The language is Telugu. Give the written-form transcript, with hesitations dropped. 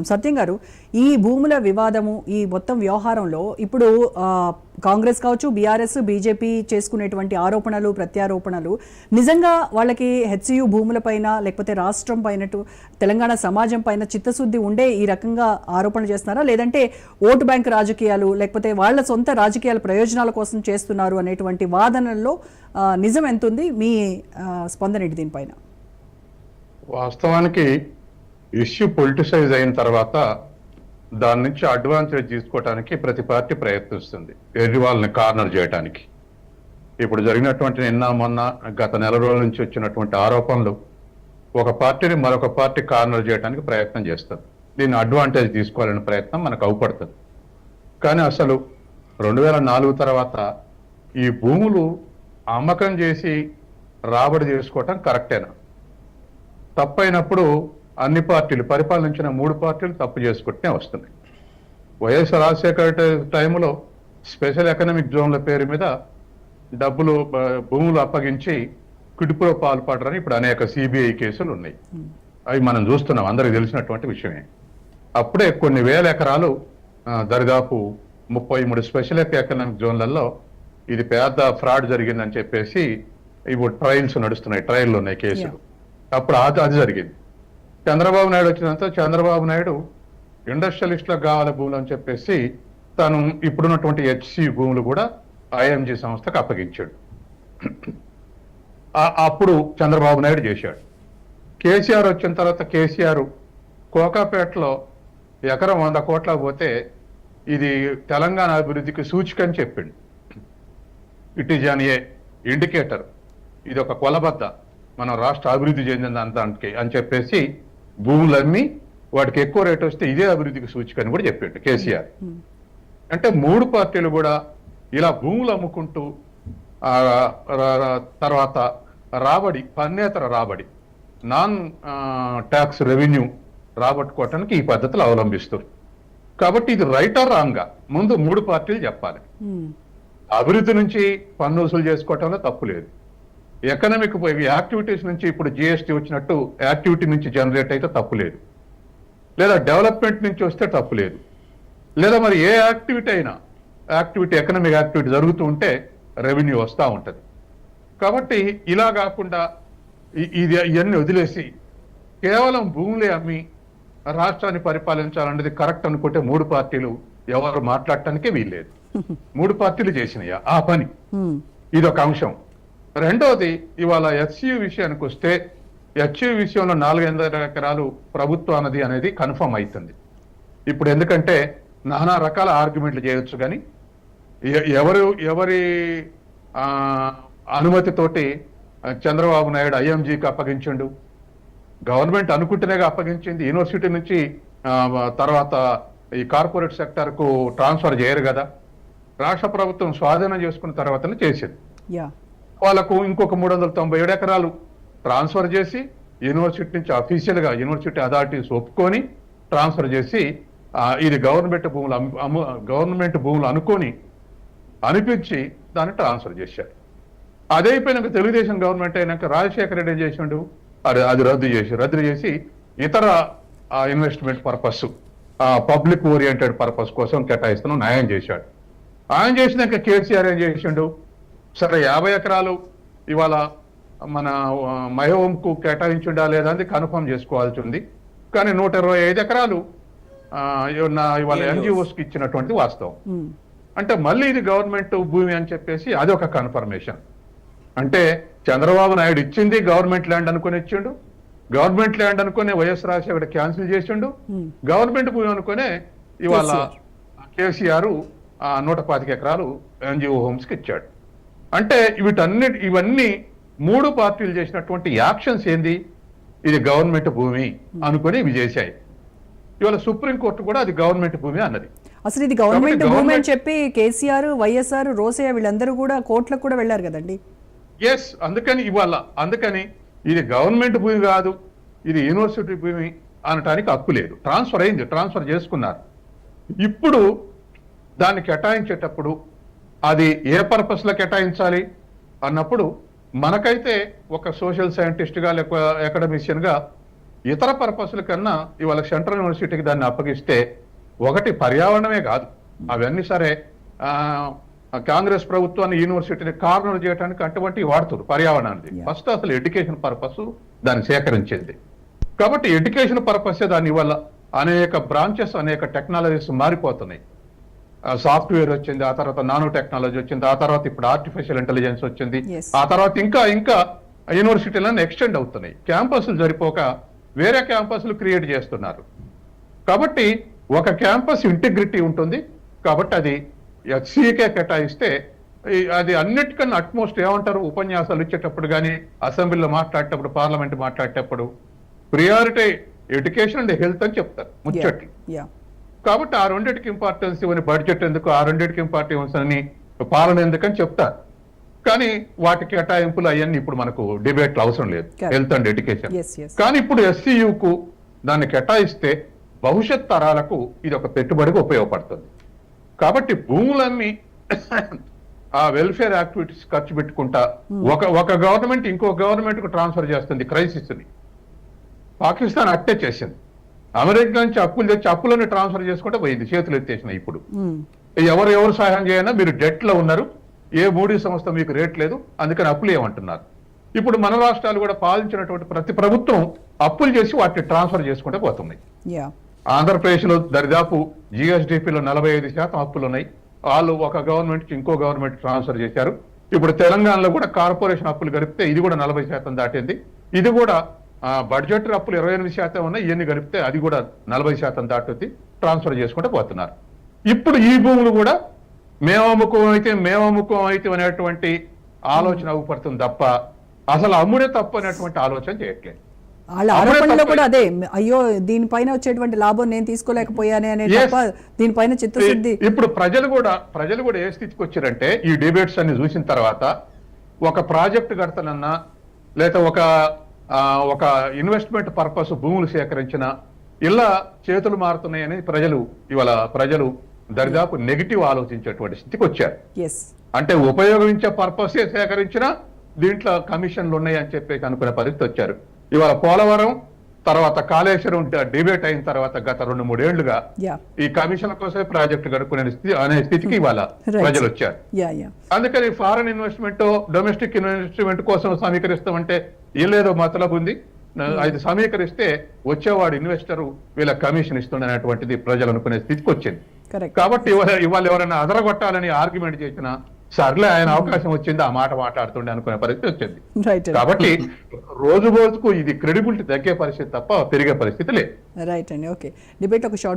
సత్యం గారు, ఈ భూముల వివాదము ఈ మొత్తం వ్యవహారంలో ఇప్పుడు కాంగ్రెస్ కావచ్చు, బీఆర్ఎస్, బీజేపీ చేసుకునేటువంటి ఆరోపణలు ప్రత్యారోపణలు నిజంగా వాళ్ళకి హెచ్సియు భూములపైన లేకపోతే రాష్ట్రం పైనటు తెలంగాణ సమాజం పైన చిత్తశుద్ధి ఉండే ఈ రకంగా ఆరోపణలు చేస్తున్నారా, లేదంటే ఓటు బ్యాంక్ రాజకీయాలు లేకపోతే వాళ్ళ సొంత రాజకీయాల ప్రయోజనాల కోసం చేస్తున్నారు అనేటువంటి వాదనల్లో నిజం ఎంతుంది? మీ స్పందన ఏంటి దీనిపైన? వాస్తవానికి ఇష్యూ పొలిటిసైజ్ అయిన తర్వాత దాని నుంచి అడ్వాంటేజ్ తీసుకోవడానికి ప్రతి పార్టీ ప్రయత్నిస్తుంది, ఎదుటి వాళ్ళని కార్నర్ చేయడానికి. ఇప్పుడు జరిగినటువంటి నిన్న మొన్న గత నెల రోజుల నుంచి వచ్చినటువంటి ఆరోపణలు ఒక పార్టీని మరొక పార్టీ కార్నర్ చేయడానికి ప్రయత్నం చేస్తుంది. దీన్ని అడ్వాంటేజ్ తీసుకోవాలనే ప్రయత్నం మనకు అవుపడుతుంది. కానీ అసలు 2004 తర్వాత ఈ భూములు అమ్మకం చేసి రాబడి చేసుకోవటం కరెక్టేనా? తప్పైనప్పుడు అన్ని పార్టీలు, పరిపాలించిన 3 పార్టీలు తప్పు చేసుకుంటూనే వస్తున్నాయి. వైఎస్ రాజశేఖర టైంలో స్పెషల్ ఎకనామిక్ జోన్ల పేరు మీద భూములు అప్పగించి కిడుపులో పాల్పడరని ఇప్పుడు అనేక సిబిఐ కేసులు ఉన్నాయి. అవి మనం చూస్తున్నాం, అందరికి తెలిసినటువంటి విషయమే. అప్పుడే కొన్ని వేల ఎకరాలు, దరిదాపు 33 స్పెషల్ ఎకనామిక్ జోన్లలో ఇది పెద్ద ఫ్రాడ్ జరిగిందని చెప్పేసి ఇప్పుడు ట్రయల్స్ నడుస్తున్నాయి, ట్రయల్లు ఉన్నాయి కేసులు. అప్పుడు అది జరిగింది. చంద్రబాబు నాయుడు వచ్చినంత చంద్రబాబు నాయుడు ఇండస్ట్రియలిస్టులకు కావాలి భూములు అని చెప్పేసి తను ఇప్పుడున్నటువంటి హెచ్సి భూములు కూడా ఐఎంజీ సంస్థకు అప్పగించాడు. అప్పుడు చంద్రబాబు నాయుడు చేశాడు. కేసీఆర్ వచ్చిన తర్వాత కేసీఆర్ కోకాపేటలో ఎకరం 100 కోట్లకు పోతే ఇది తెలంగాణ అభివృద్ధికి సూచిక అని చెప్పిండు. It is an A indicator, ఇది ఒక కొలబద్ద మన రాష్ట్ర అభివృద్ధి చెందిన దానికి అని చెప్పేసి భూములన్నీ వాటికి ఎక్కువ రేటు వస్తే ఇదే అభివృద్ధికి సూచిక అని కూడా చెప్పిండు కేసీఆర్. అంటే 3 పార్టీలు కూడా ఇలా భూములు అమ్ముకుంటూ తర్వాత రాబడి, పన్నేతర రాబడి, నాన్ ట్యాక్స్ రెవెన్యూ రాబట్టుకోవటానికి ఈ పద్ధతులు అవలంబిస్తారు. కాబట్టి ఇది రైట్ ఆర్ రాంగ్ ముందు 3 పార్టీలు చెప్పాలి. అభివృద్ధి నుంచి పన్ను వసూలు చేసుకోవటంలో తప్పు లేదు. ఎకనామిక్ యాక్టివిటీస్ నుంచి ఇప్పుడు జిఎస్టీ వచ్చినట్టు యాక్టివిటీ నుంచి జనరేట్ అయితే తప్పు లేదు, లేదా డెవలప్మెంట్ నుంచి వస్తే తప్పు లేదు, లేదా మరి ఏ యాక్టివిటీ అయినా ఎకనామిక్ యాక్టివిటీ జరుగుతూ ఉంటే రెవెన్యూ వస్తూ ఉంటుంది. కాబట్టి ఇలా కాకుండా ఇవన్నీ వదిలేసి కేవలం భూములే అమ్మి రాష్ట్రాన్ని పరిపాలించాలన్నది కరెక్ట్ అనుకుంటే 3 పార్టీలు ఎవరు మాట్లాడటానికే వీల్లేదు. 3 పార్టీలు చేసినాయి ఆ పని. ఇది ఒక అంశం. రెండోది, ఇవాళ హెచ్సియు విషయానికి వస్తే హెచ్సియు విషయంలో 400 ఎకరాలు ప్రభుత్వానది అనేది కన్ఫర్మ్ అవుతుంది ఇప్పుడు. ఎందుకంటే నానా రకాల ఆర్గ్యుమెంట్లు చేయొచ్చు, కానీ ఎవరి అనుమతితోటి చంద్రబాబు నాయుడు ఐఎంజీకి అప్పగించిండు? గవర్నమెంట్ అనుకుంటేనే అప్పగించింది. యూనివర్సిటీ నుంచి తర్వాత ఈ కార్పొరేట్ సెక్టర్కు ట్రాన్స్ఫర్ చేయరు కదా. రాష్ట్ర ప్రభుత్వం స్వాధీనం చేసుకున్న తర్వాతనే చేసింది. వాళ్ళకు ఇంకొక 397 ఎకరాలు ట్రాన్స్ఫర్ చేసి యూనివర్సిటీ నుంచి అఫీషియల్గా యూనివర్సిటీ అథారిటీస్ ఒప్పుకొని ట్రాన్స్ఫర్ చేసి ఇది గవర్నమెంట్ భూములు అనుకొని అనిపించి దాన్ని ట్రాన్స్ఫర్ చేశారు. అదే అయిపోయినాక తెలుగుదేశం గవర్నమెంట్ అయినాక రాజశేఖర రెడ్డి ఏం చేసిండు? అది రద్దు చేసి ఇతర investment purpose, public oriented purpose కోసం కేటాయిస్తున్నాం న్యాయం చేశాడు. ఆయన చేసినాక కేసీఆర్ ఏం చేసిండు? సరే 50 ఎకరాలు ఇవాళ మన మయోంకు కేటాయించుండా లేదా అని కన్ఫర్మ్ చేసుకోవాల్సి ఉంది. కానీ 125 ఎకరాలు ఇవాళ ఎన్జిఓస్కి ఇచ్చినటువంటి వాస్తవం. అంటే మళ్ళీ ఇది గవర్నమెంట్ భూమి అని చెప్పేసి అది ఒక కన్ఫర్మేషన్. అంటే చంద్రబాబు నాయుడు ఇచ్చింది గవర్నమెంట్ ల్యాండ్ అనుకుని ఇచ్చిండు, గవర్నమెంట్ ల్యాండ్ అనుకునే వైఎస్ రాజశేఖర్ క్యాన్సిల్ చేసిండు, గవర్నమెంట్ భూమి అనుకునే ఇవాళ కేసీఆర్ 125 ఎకరాలు ఎన్జిఓ హోమ్స్కి ఇచ్చాడు. అంటే ఇవన్నీ 3 పార్టీలు చేసినటువంటి యాక్షన్స్ ఏంది? ఇది గవర్నమెంట్ భూమి అనుకుని ఇవి చేశాయి. ఇవాళ సుప్రీంకోర్టు కూడా అది గవర్నమెంట్ భూమి అన్నది. అసలు ఇది గవర్నమెంట్ భూమి అని చెప్పి కేసీఆర్, వైఎస్ఆర్, రోసయ్య వీళ్ళందరూ కూడా కోర్టులకు కూడా వెళ్ళారు కదండి. ఎస్, అందుకని ఇది గవర్నమెంట్ భూమి కాదు, ఇది యూనివర్సిటీ భూమి అనటానికి హక్కు లేదు. ట్రాన్స్ఫర్ అయింది, ట్రాన్స్ఫర్ చేసుకున్నారు. ఇప్పుడు దాన్ని కేటాయించేటప్పుడు అది ఏ పర్పస్లో కేటాయించాలి అన్నప్పుడు మనకైతే ఒక సోషల్ సైంటిస్ట్గా లేక అకాడమిషియన్గా ఇతర పర్పస్ల కన్నా ఇవాళ సెంట్రల్ యూనివర్సిటీకి దాన్ని అప్పగిస్తే ఒకటి పర్యావరణమే కాదు, అవన్నీ సరే కాంగ్రెస్ ప్రభుత్వాన్ని యూనివర్సిటీని కార్నర్ చేయడానికి అటువంటి వాడుతారు పర్యావరణానికి. ఫస్ట్ అసలు ఎడ్యుకేషన్ పర్పస్ దాన్ని సేకరించింది కాబట్టి ఎడ్యుకేషన్ పర్పస్ దాని వల్ల అనేక బ్రాంచెస్ అనేక టెక్నాలజీస్ మారిపోతున్నాయి. సాఫ్ట్వేర్ వచ్చింది, ఆ తర్వాత నానో టెక్నాలజీ వచ్చింది, ఆ తర్వాత ఇప్పుడు ఆర్టిఫిషియల్ ఇంటెలిజెన్స్ వచ్చింది, ఆ తర్వాత ఇంకా ఇంకా యూనివర్సిటీలను ఎక్స్టెండ్ అవుతున్నాయి. క్యాంపస్లు సరిపోక వేరే క్యాంపస్లు క్రియేట్ చేస్తున్నారు. కాబట్టి ఒక క్యాంపస్ ఇంటిగ్రిటీ ఉంటుంది కాబట్టి అది హెచ్సికే కేటాయిస్తే అది అన్నిటికన్నా అట్మోస్ట్ ఏమంటారు, ఉపన్యాసాలు ఇచ్చేటప్పుడు కానీ అసెంబ్లీలో మాట్లాడేటప్పుడు పార్లమెంట్ మాట్లాడేటప్పుడు ప్రియారిటీ ఎడ్యుకేషన్ అండ్ హెల్త్ అని చెప్తారు ముచ్చట్లు. కాబట్టి ఆ రెండింటికి ఇంపార్టెన్స్ ఇవ్వని బడ్జెట్ ఎందుకు, ఆ రెండింటికి ఇంపార్టెన్స్ అని పాలన ఎందుకని చెప్తారు. కానీ వాటి కేటాయింపులు అవన్నీ ఇప్పుడు మనకు డిబేట్లు అవసరం లేదు, హెల్త్ అండ్ ఎడ్యుకేషన్. కానీ ఇప్పుడు ఎస్సీయూకు దాన్ని కేటాయిస్తే భవిష్యత్ తరాలకు ఇది ఒక పెట్టుబడిగా ఉపయోగపడుతుంది. కాబట్టి భూములన్నీ ఆ వెల్ఫేర్ యాక్టివిటీస్ ఖర్చు పెట్టుకుంటా ఒక గవర్నమెంట్ ఇంకో గవర్నమెంట్ కు ట్రాన్స్ఫర్ చేస్తుంది క్రైసిస్ ని. పాకిస్తాన్ అట్టే చేసింది, అమెరికా నుంచి అప్పులు తెచ్చి అప్పులను ట్రాన్స్ఫర్ చేసుకుంటే పోయింది, చేతులు ఎత్తేసినాయి. ఇప్పుడు ఎవరు సహాయం చేయనా, మీరు డెట్ లో ఉన్నారు, ఏ మూడీ సంస్థ మీకు రేట్ లేదు, అందుకని అప్పులు ఏమంటున్నారు. ఇప్పుడు మన రాష్ట్రాలు కూడా పాలించినటువంటి ప్రతి ప్రభుత్వం అప్పులు చేసి వాటిని ట్రాన్స్ఫర్ చేసుకుంటే పోతున్నాయి. ఆంధ్రప్రదేశ్ లో దరిదాపు జిఎస్డిపిలో 45% అప్పులు ఉన్నాయి, వాళ్ళు ఒక గవర్నమెంట్ కి ఇంకో గవర్నమెంట్ ట్రాన్స్ఫర్ చేశారు. ఇప్పుడు తెలంగాణలో కూడా కార్పొరేషన్ అప్పులు కలిపితే ఇది కూడా 40% దాటింది. ఇది కూడా బడ్జెట్ అప్పులు 28% ఉన్నాయి, ఇవన్నీ కలిపితే అది కూడా 40% దాటుతుంది, ట్రాన్స్ఫర్ చేసుకుంటూ పోతున్నారు. ఇప్పుడు ఈ భూములు కూడా మేము అమ్ముకోం అయితే అనేటువంటి ఆలోచన అవ్వపడుతుంది తప్ప అసలు అమ్ముడే తప్పు అనేటువంటి ఆలోచన చేయట్లేదు. వాళ్ళ ఆరోపణలో కూడా అదే, అయ్యో దీనిపైన వచ్చేటువంటి లాభం నేను తీసుకోలేకపోయానే అనే తప్ప దీనిపైన చిత్తశుద్ధి. ఇప్పుడు ప్రజలు కూడా ఏ స్థితికి వచ్చారంటే ఈ డిబేట్స్ అన్ని చూసిన తర్వాత ఒక ప్రాజెక్ట్ కడతానన్నా లేదా ఒక ఇన్వెస్ట్మెంట్ పర్పస్ భూములు సేకరించిన ఇలా చేతులు మారుతున్నాయని ప్రజలు దరిదాపు నెగిటివ్ ఆలోచించేటువంటి స్థితికి వచ్చారు. అంటే ఉపయోగించే పర్పసే సేకరించినా దీంట్లో కమిషన్లు ఉన్నాయి అని చెప్పేసి అనుకునే పరిస్థితి వచ్చారు. ఇవాళ పోలవరం తర్వాత కాళేశ్వరం డిబేట్ అయిన తర్వాత గత 2-3 ఏళ్లుగా ఈ కమిషన్ల కోసమే ప్రాజెక్టు గడుపుకునే అనే స్థితికి ఇవాళ ప్రజలు వచ్చారు. అందుకని ఫారెన్ ఇన్వెస్ట్మెంట్ డొమెస్టిక్ ఇన్వెస్ట్మెంట్ కోసం సమీకరిస్తామంటే ఏలేదో మతలబు ఉంది, అది సమీకరిస్తే వచ్చేవాడు ఇన్వెస్టర్ వీళ్ళ కమిషన్ ఇస్తుండనేటువంటిది ప్రజలు అనుకునే స్థితికి వచ్చింది. కాబట్టి ఇవాళ ఎవరైనా అదరగొట్టాలని ఆర్గ్యుమెంట్ చేసినా సర్లే ఆయన అవకాశం వచ్చింది ఆ మాట మాట్లాడుతుండే అనుకునే పరిస్థితి వచ్చింది. కాబట్టి రోజుకు ఇది క్రెడిబిలిటీ తగ్గే పరిస్థితి తప్ప పెరిగే పరిస్థితి లేదు. రైట్ అండి. ఓకే, డిబేట్ ఒక షార్ట్